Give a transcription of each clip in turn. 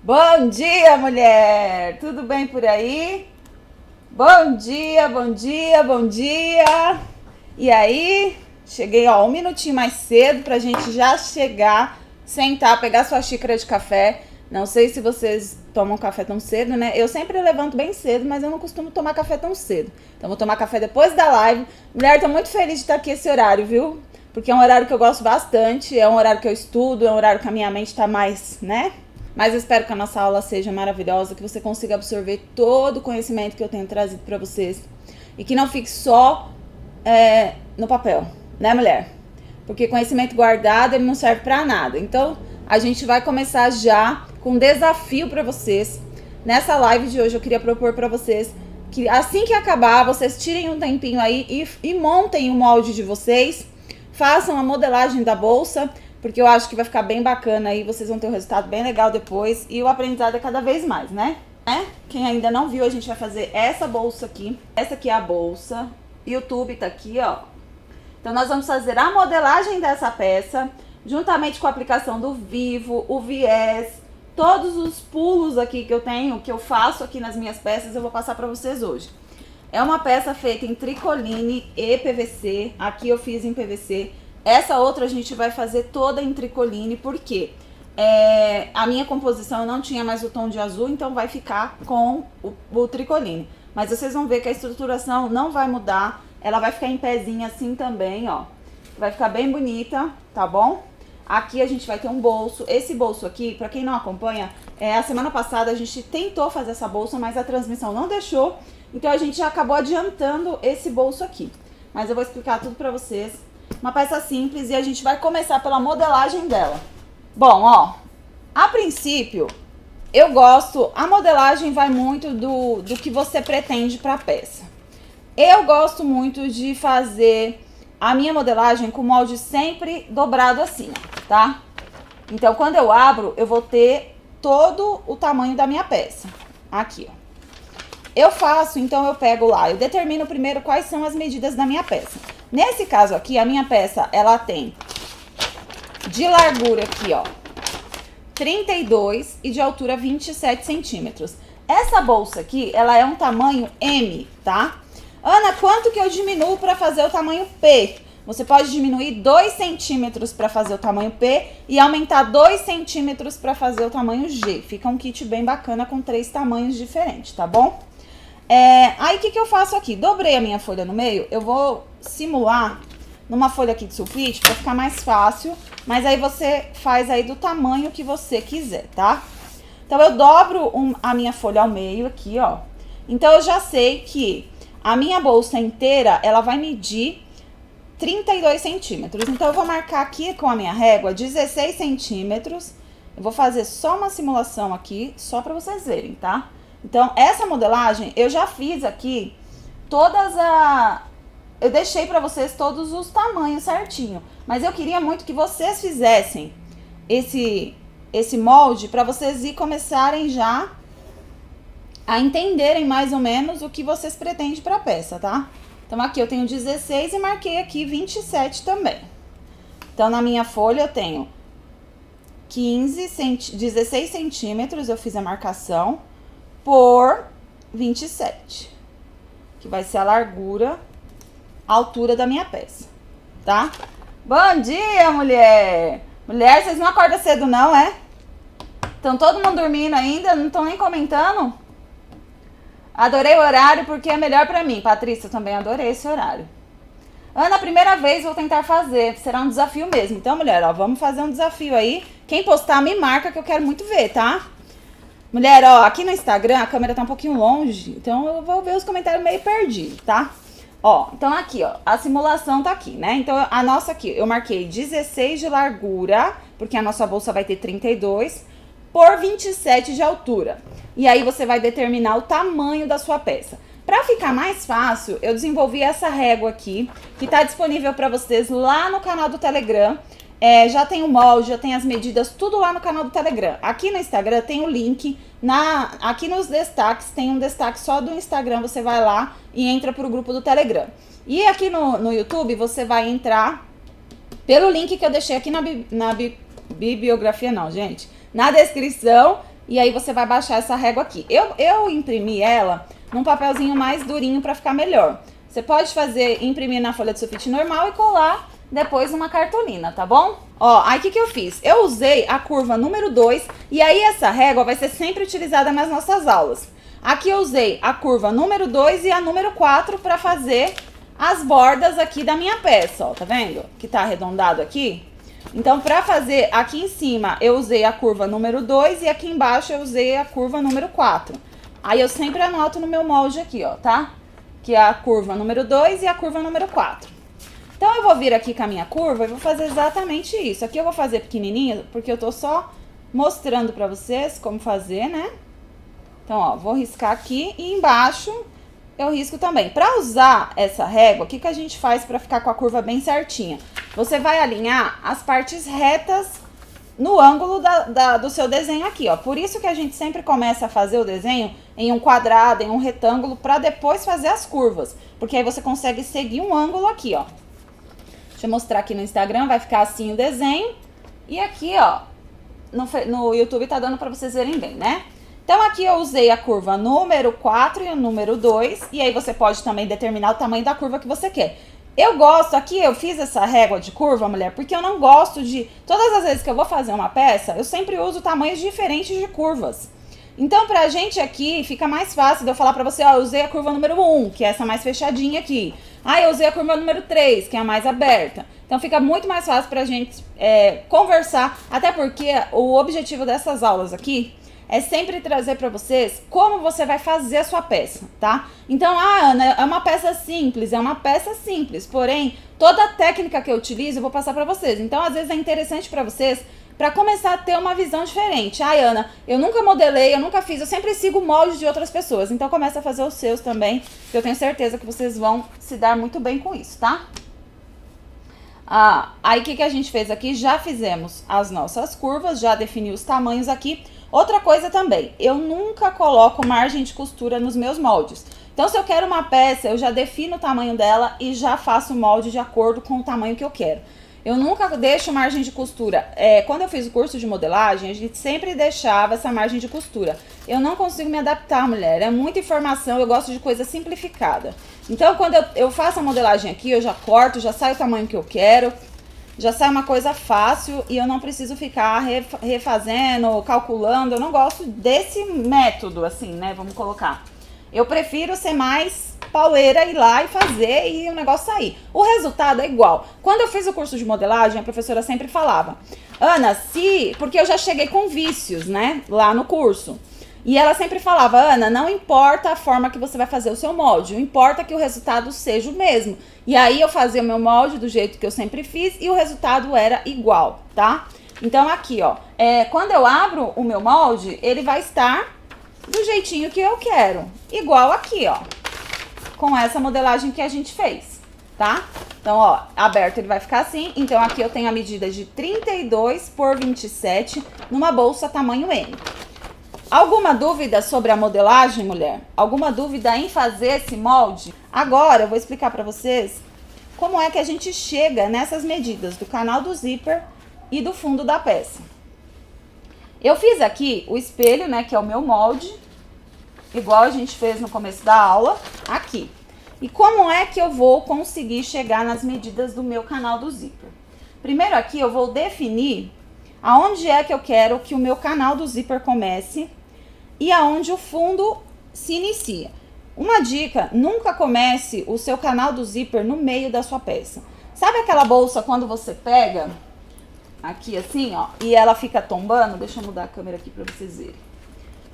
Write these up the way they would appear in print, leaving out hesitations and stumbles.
Bom dia, mulher! Tudo bem por aí? Bom dia, bom dia, bom dia! E aí? Cheguei, ó, um minutinho mais cedo pra gente já chegar, sentar, pegar sua xícara de café. Não sei se vocês tomam café tão cedo, né? Eu sempre levanto bem cedo, mas eu não costumo tomar café tão cedo. Então vou tomar café depois da live. Mulher, tô muito feliz de estar aqui esse horário, viu? Porque é um horário que eu gosto bastante, é um horário que eu estudo, é um horário que a minha mente tá mais, né? Mas eu espero que a nossa aula seja maravilhosa, que você consiga absorver todo o conhecimento que eu tenho trazido para vocês. E que não fique só no papel, né, mulher? Porque conhecimento guardado, ele não serve para nada. Então, a gente vai começar já com um desafio para vocês. Nessa live de hoje, eu queria propor para vocês que assim que acabar, vocês tirem um tempinho aí e montem o molde de vocês. Façam a modelagem da bolsa, porque eu acho que vai ficar bem bacana aí, vocês vão ter um resultado bem legal depois. E o aprendizado é cada vez mais, né? Quem ainda não viu, a gente vai fazer essa bolsa aqui. Essa aqui é a bolsa. YouTube tá aqui, ó. Então nós vamos fazer a modelagem dessa peça, juntamente com a aplicação do vivo, o viés, todos os pulos aqui que eu tenho, que eu faço aqui nas minhas peças, eu vou passar pra vocês hoje. É uma peça feita em tricoline e PVC. Aqui eu fiz em PVC. Essa outra a gente vai fazer toda em tricoline, porque a minha composição não tinha mais o tom de azul, então vai ficar com o tricoline. Mas vocês vão ver que a estruturação não vai mudar. Ela vai ficar em pezinho assim também, ó. Vai ficar bem bonita, tá bom? Aqui a gente vai ter um bolso. Esse bolso aqui, pra quem não acompanha, a semana passada a gente tentou fazer essa bolsa, mas a transmissão não deixou. Então a gente já acabou adiantando esse bolso aqui. Mas eu vou explicar tudo pra vocês. Uma peça simples e a gente vai começar pela modelagem dela. Bom, ó, a princípio, eu gosto, a modelagem vai muito do que você pretende pra peça. Eu gosto muito de fazer a minha modelagem com o molde sempre dobrado assim, tá? Então, quando eu abro, eu vou ter todo o tamanho da minha peça. Aqui, ó. Eu faço, então eu pego lá, eu determino primeiro quais são as medidas da minha peça. Nesse caso aqui, a minha peça, ela tem de largura aqui, ó, 32 e de altura 27 centímetros. Essa bolsa aqui, ela é um tamanho M, tá? Ana, quanto que eu diminuo para fazer o tamanho P? Você pode diminuir 2 centímetros para fazer o tamanho P e aumentar 2 centímetros para fazer o tamanho G. Fica um kit bem bacana com 3 tamanhos diferentes, tá bom? Aí o que eu faço aqui? Dobrei a minha folha no meio, eu vou simular numa folha aqui de sulfite para ficar mais fácil, mas aí você faz aí do tamanho que você quiser, tá? Então eu dobro a minha folha ao meio aqui, ó. Então eu já sei que a minha bolsa inteira, ela vai medir 32 centímetros. Então eu vou marcar aqui com a minha régua 16 centímetros. Eu vou fazer só uma simulação aqui, só para vocês verem, tá? Então, essa modelagem, eu já fiz aqui eu deixei pra vocês todos os tamanhos certinho. Mas eu queria muito que vocês fizessem esse molde pra vocês começarem já a entenderem mais ou menos o que vocês pretendem pra peça, tá? Então, aqui eu tenho 16 e marquei aqui 27 também. Então, na minha folha eu tenho 16 centímetros, eu fiz a marcação, por 27, que vai ser a largura, a altura da minha peça, tá? Bom dia, mulher! Mulher, vocês não acordam cedo não, é? Estão todo mundo dormindo ainda? Não estão nem comentando? Adorei o horário porque é melhor pra mim. Patrícia, eu também adorei esse horário. Ana, primeira vez vou tentar fazer, será um desafio mesmo. Então, mulher, ó, vamos fazer um desafio aí. Quem postar, me marca que eu quero muito ver, tá? Mulher, ó, aqui no Instagram a câmera tá um pouquinho longe, então eu vou ver os comentários meio perdidos, tá? Ó, então aqui, ó, a simulação tá aqui, né? Então a nossa aqui, eu marquei 16 de largura, porque a nossa bolsa vai ter 32, por 27 de altura. E aí você vai determinar o tamanho da sua peça. Pra ficar mais fácil, eu desenvolvi essa régua aqui, que tá disponível pra vocês lá no canal do Telegram. Já tem o molde, já tem as medidas, tudo lá no canal do Telegram. Aqui no Instagram tem o link, aqui nos destaques, tem um destaque só do Instagram, você vai lá e entra pro grupo do Telegram. E aqui no YouTube você vai entrar pelo link que eu deixei aqui na bibliografia não, gente, na descrição, E aí você vai baixar essa régua aqui. Eu imprimi ela num papelzinho mais durinho pra ficar melhor. Você pode imprimir na folha de sulfite normal e colar depois uma cartolina, tá bom? Ó, aí o que eu fiz? Eu usei a curva número 2 e aí essa régua vai ser sempre utilizada nas nossas aulas. Aqui eu usei a curva número 2 e a número 4 para fazer as bordas aqui da minha peça, ó, tá vendo? Que tá arredondado aqui. Então, para fazer aqui em cima, eu usei a curva número 2 e aqui embaixo eu usei a curva número 4. Aí eu sempre anoto no meu molde aqui, ó, tá? Que é a curva número 2 e a curva número 4. Então, eu vou vir aqui com a minha curva e vou fazer exatamente isso. Aqui eu vou fazer pequenininha, porque eu tô só mostrando pra vocês como fazer, né? Então, ó, vou riscar aqui e embaixo eu risco também. Pra usar essa régua, o que a gente faz pra ficar com a curva bem certinha? Você vai alinhar as partes retas no ângulo do seu desenho aqui, ó. Por isso que a gente sempre começa a fazer o desenho em um quadrado, em um retângulo, pra depois fazer as curvas. Porque aí você consegue seguir um ângulo aqui, ó. Deixa eu mostrar aqui no Instagram, vai ficar assim o desenho. E aqui, ó, no YouTube tá dando pra vocês verem bem, né? Então, aqui eu usei a curva número 4 e o número 2. E aí você pode também determinar o tamanho da curva que você quer. Eu gosto, aqui eu fiz essa régua de curva, mulher, porque eu não gosto de... Todas as vezes que eu vou fazer uma peça, eu sempre uso tamanhos diferentes de curvas. Então, pra gente aqui, fica mais fácil de eu falar pra você, ó, eu usei a curva número 1, que é essa mais fechadinha aqui. Ah, eu usei a curva número 3, que é a mais aberta. Então, fica muito mais fácil pra gente conversar, até porque o objetivo dessas aulas aqui é sempre trazer pra vocês como você vai fazer a sua peça, tá? Então, Ana, é uma peça simples, porém, toda a técnica que eu utilizo eu vou passar pra vocês. Então, às vezes é interessante pra vocês, pra começar a ter uma visão diferente. Ana, eu nunca modelei, eu nunca fiz, eu sempre sigo moldes de outras pessoas. Então, começa a fazer os seus também, que eu tenho certeza que vocês vão se dar muito bem com isso, tá? Aí, o que a gente fez aqui? Já fizemos as nossas curvas, já defini os tamanhos aqui. Outra coisa também, eu nunca coloco margem de costura nos meus moldes. Então, se eu quero uma peça, eu já defino o tamanho dela e já faço o molde de acordo com o tamanho que eu quero. Eu nunca deixo margem de costura. Quando eu fiz o curso de modelagem, a gente sempre deixava essa margem de costura. Eu não consigo me adaptar, mulher. É muita informação, eu gosto de coisa simplificada. Então, quando eu faço a modelagem aqui, eu já corto, já sai o tamanho que eu quero. Já sai uma coisa fácil e eu não preciso ficar refazendo, calculando. Eu não gosto desse método, assim, né? Vamos colocar. Eu prefiro ser mais pauleira, ir lá e fazer e o negócio sair. O resultado é igual. Quando eu fiz o curso de modelagem, a professora sempre falava, Ana, porque eu já cheguei com vícios, né? Lá no curso. E ela sempre falava, Ana, não importa a forma que você vai fazer o seu molde, o importa que o resultado seja o mesmo. E aí eu fazia o meu molde do jeito que eu sempre fiz e o resultado era igual, tá? Então aqui, ó, quando eu abro o meu molde, ele vai estar do jeitinho que eu quero. Igual aqui, ó, com essa modelagem que a gente fez, tá? Então, ó, aberto ele vai ficar assim. Então aqui eu tenho a medida de 32 por 27 numa bolsa tamanho M. Alguma dúvida sobre a modelagem, mulher? Alguma dúvida em fazer esse molde? Agora eu vou explicar pra vocês como é que a gente chega nessas medidas do canal do zíper e do fundo da peça. Eu fiz aqui o espelho, né, que é o meu molde, igual a gente fez no começo da aula, aqui. E como é que eu vou conseguir chegar nas medidas do meu canal do zíper? Primeiro aqui eu vou definir aonde é que eu quero que o meu canal do zíper comece e aonde o fundo se inicia. Uma dica, nunca comece o seu canal do zíper no meio da sua peça. Sabe aquela bolsa quando você pega aqui assim, ó, e ela fica tombando? Deixa eu mudar a câmera aqui pra vocês verem.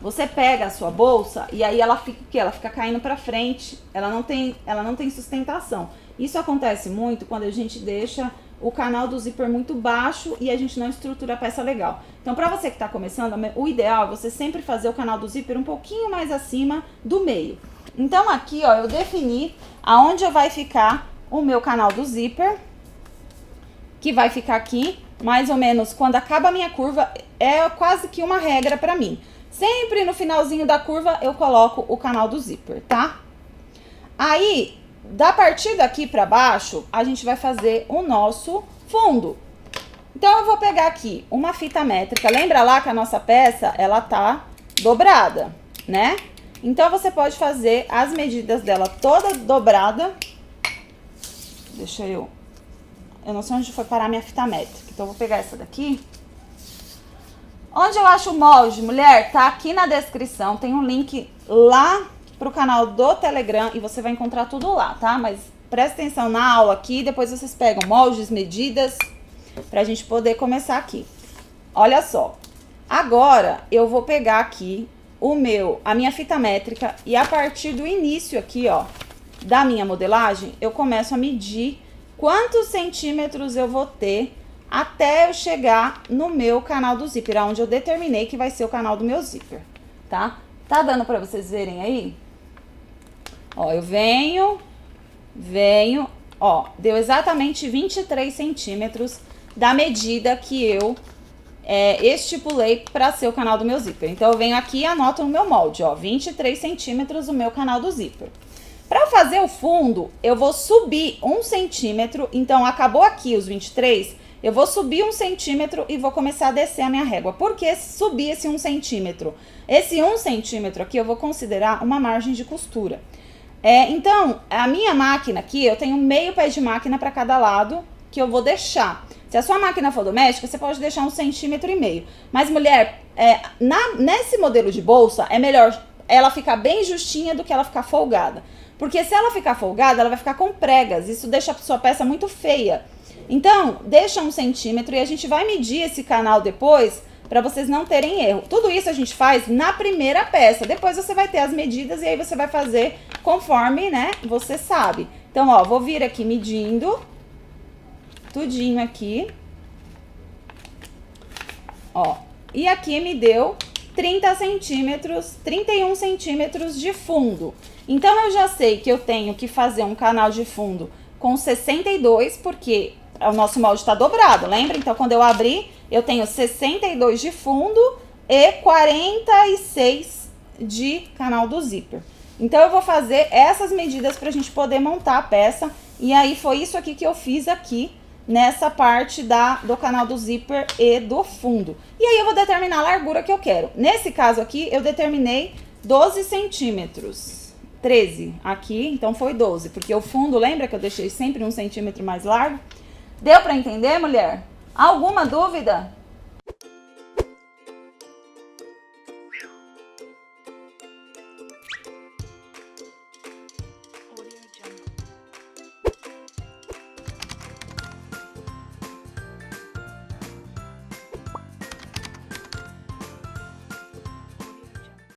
Você pega a sua bolsa e aí ela fica o quê? Ela fica caindo pra frente, ela não tem sustentação. Isso acontece muito quando a gente deixa o canal do zíper muito baixo e a gente não estrutura a peça legal. Então, pra você que tá começando, o ideal é você sempre fazer o canal do zíper um pouquinho mais acima do meio. Então, aqui, ó, eu defini aonde vai ficar o meu canal do zíper, que vai ficar aqui, mais ou menos, quando acaba a minha curva, é quase que uma regra pra mim. Sempre no finalzinho da curva eu coloco o canal do zíper, tá? Aí, da partir daqui pra baixo, a gente vai fazer o nosso fundo. Então, eu vou pegar aqui uma fita métrica. Lembra lá que a nossa peça, ela tá dobrada, né? Então, você pode fazer as medidas dela toda dobrada. Deixa eu não sei onde foi parar minha fita métrica. Então, eu vou pegar essa daqui. Onde eu acho o molde, mulher? Tá aqui na descrição. Tem um link lá pro canal do Telegram e você vai encontrar tudo lá, tá? Mas presta atenção na aula aqui, depois vocês pegam moldes, medidas, pra gente poder começar aqui. Olha só. Agora, eu vou pegar aqui a minha fita métrica e a partir do início aqui, ó, da minha modelagem, eu começo a medir quantos centímetros eu vou ter até eu chegar no meu canal do zíper, onde eu determinei que vai ser o canal do meu zíper, tá? Tá dando pra vocês verem aí? Ó, eu venho, ó, deu exatamente 23 centímetros da medida que eu estipulei para ser o canal do meu zíper. Então, eu venho aqui e anoto no meu molde, ó, 23 centímetros o meu canal do zíper. Para fazer o fundo, eu vou subir 1 centímetro, então, acabou aqui os 23, eu vou subir 1 centímetro e vou começar a descer a minha régua. Por que subir esse 1 centímetro? Esse 1 centímetro aqui eu vou considerar uma margem de costura. Então, a minha máquina aqui, eu tenho meio pé de máquina para cada lado que eu vou deixar. Se a sua máquina for doméstica, você pode deixar 1,5 centímetros. Mas, mulher, nesse modelo de bolsa, é melhor ela ficar bem justinha do que ela ficar folgada. Porque se ela ficar folgada, ela vai ficar com pregas. Isso deixa a sua peça muito feia. Então, deixa 1 centímetro e a gente vai medir esse canal depois para vocês não terem erro. Tudo isso a gente faz na primeira peça. Depois você vai ter as medidas e aí você vai fazer conforme, né, você sabe. Então, ó, vou vir aqui medindo tudinho aqui. Ó, e aqui me deu 30 centímetros, 31 centímetros de fundo. Então, eu já sei que eu tenho que fazer um canal de fundo com 62, porque o nosso molde está dobrado, lembra? Então, quando eu abrir, eu tenho 62 de fundo e 46 de canal do zíper. Então, eu vou fazer essas medidas para a gente poder montar a peça. E aí, foi isso aqui que eu fiz aqui nessa parte do canal do zíper e do fundo. E aí, eu vou determinar a largura que eu quero. Nesse caso aqui, eu determinei 12 centímetros. 13 aqui, então foi 12. Porque o fundo, lembra que eu deixei sempre 1 centímetro mais largo? Deu para entender, mulher? Alguma dúvida?